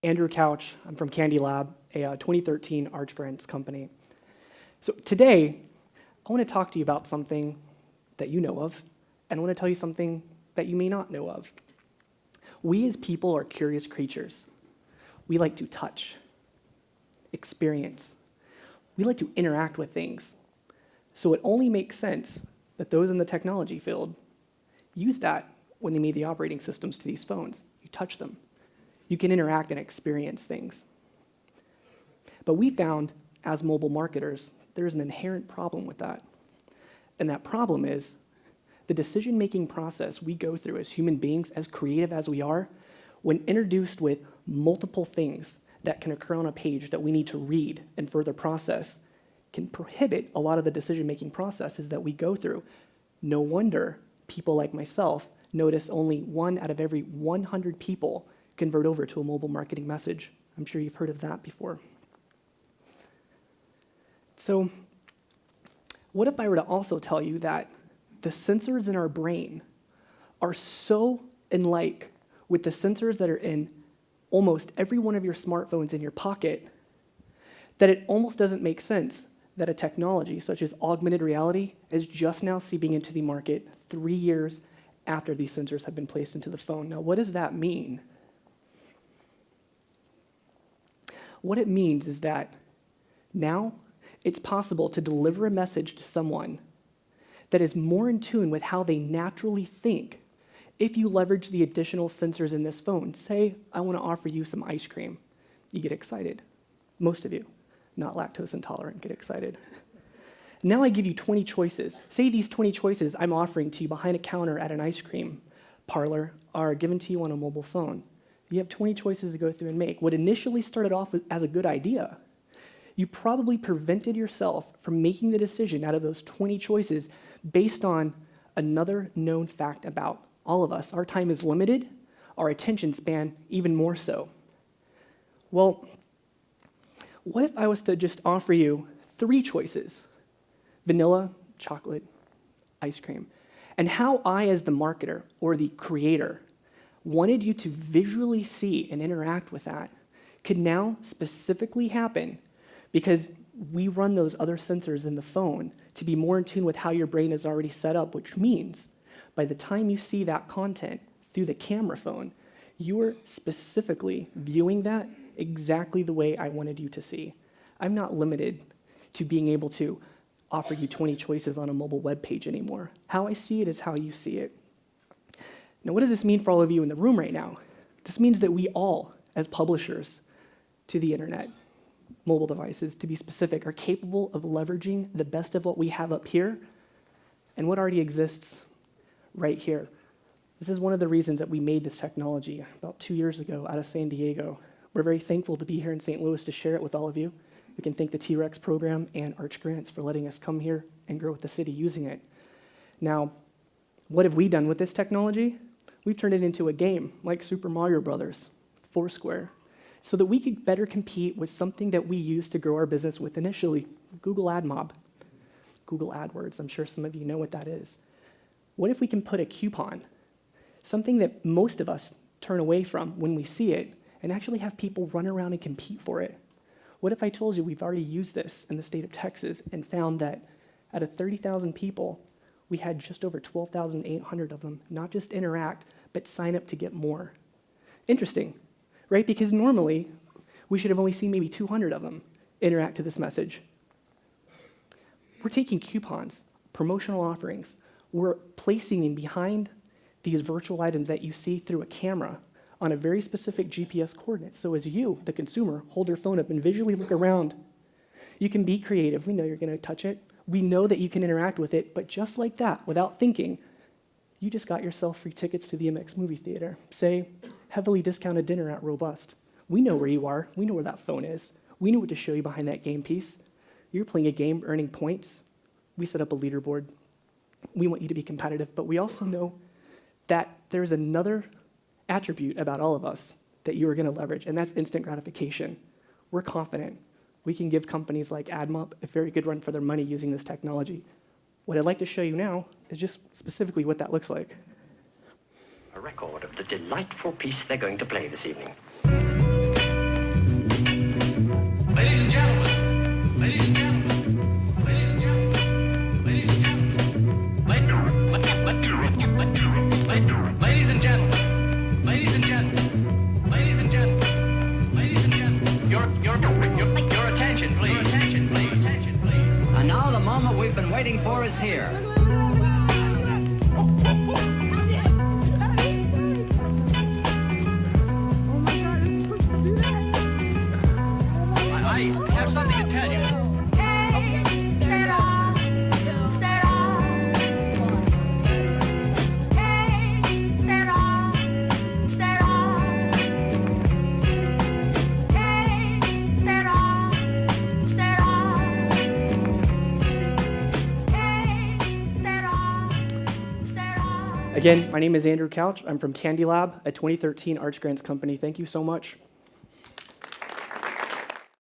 Andrew Couch. I'm from CandyLab, a 2013 Arch Grants company. So today, I want to talk to you about something that you know of, and I want to tell you something that you may not know of. We as people are curious creatures. We like to touch, experience. We like to interact with things. So it only makes sense that those in the technology field use that when they made the operating systems to these phones. You touch them. You can interact and experience things. But we found, as mobile marketers, there's an inherent problem with that. And that problem is the decision-making process we go through as human beings, as creative as we are, when introduced with multiple things that can occur on a page that we need to read and further process, can prohibit a lot of the decision-making processes that we go through. No wonder people like myself notice only 1 out of every 100 people convert over to a mobile marketing message. I'm sure you've heard of that before. So, what if I were to also tell you that the sensors in our brain are so alike with the sensors that are in almost every one of your smartphones in your pocket that it almost doesn't make sense that a technology such as augmented reality is just now seeping into the market 3 years after these sensors have been placed into the phone. Now, what does that mean? What it means is that now it's possible to deliver a message to someone that is more in tune with how they naturally think if you leverage the additional sensors in this phone. Say, I want to offer you some ice cream. You get excited. Most of you, not lactose intolerant, get excited. Now I give you 20 choices. Say these 20 choices I'm offering to you behind a counter at an ice cream parlor are given to you on a mobile phone. You have 20 choices to go through and make. What initially started off as a good idea, you probably prevented yourself from making the decision out of those 20 choices based on another known fact about all of us. Our time is limited, our attention span even more so. Well, what if I was to just offer you 3 choices? Vanilla, chocolate, ice cream. And how I, as the marketer or the creator, wanted you to visually see and interact with that could now specifically happen because we run those other sensors in the phone to be more in tune with how your brain is already set up, which means by the time you see that content through the camera phone, you are specifically viewing that exactly the way I wanted you to see. I'm not limited to being able to offer you 20 choices on a mobile web page anymore. How I see it is how you see it. Now, what does this mean for all of you in the room right now? This means that we all, as publishers to the internet, mobile devices, to be specific, are capable of leveraging the best of what we have up here and what already exists right here. This is one of the reasons that we made this technology about 2 years ago out of San Diego. We're very thankful to be here in St. Louis to share it with all of you. We can thank the TEDx program and Arch Grants for letting us come here and grow with the city using it. Now, what have we done with this technology? We've turned it into a game like Super Mario Brothers, Foursquare, so that we could better compete with something that we used to grow our business with initially, Google AdMob, Google AdWords. I'm sure some of you know what that is. What if we can put a coupon, something that most of us turn away from when we see it, and actually have people run around and compete for it? What if I told you we've already used this in the state of Texas and found that out of 30,000 people, we had just over 12,800 of them not just interact, but sign up to get more? Interesting, right? Because normally, we should have only seen maybe 200 of them interact to this message. We're taking coupons, promotional offerings, we're placing them behind these virtual items that you see through a camera on a very specific GPS coordinate. So as you, the consumer, hold your phone up and visually look around, you can be creative. We know you're going to touch it. We know that you can interact with it, but just like that, without thinking, you just got yourself free tickets to the MX movie theater. Say, heavily discounted dinner at Robust. We know where you are. We know where that phone is. We know what to show you behind that game piece. You're playing a game, earning points. We set up a leaderboard. We want you to be competitive, but we also know that there's another attribute about all of us that you are going to leverage, and that's instant gratification. We're confident we can give companies like AdMob a very good run for their money using this technology. What I'd like to show you now is just specifically what that looks like. A record of the delightful piece they're going to play this evening. Your attention, please. Attention, please. Attention, please. And now the moment we've been waiting for is here. I have something to tell you. Again, my name is Andrew Couch. I'm from CandyLab, a 2013 Arts Grants company. Thank you so much.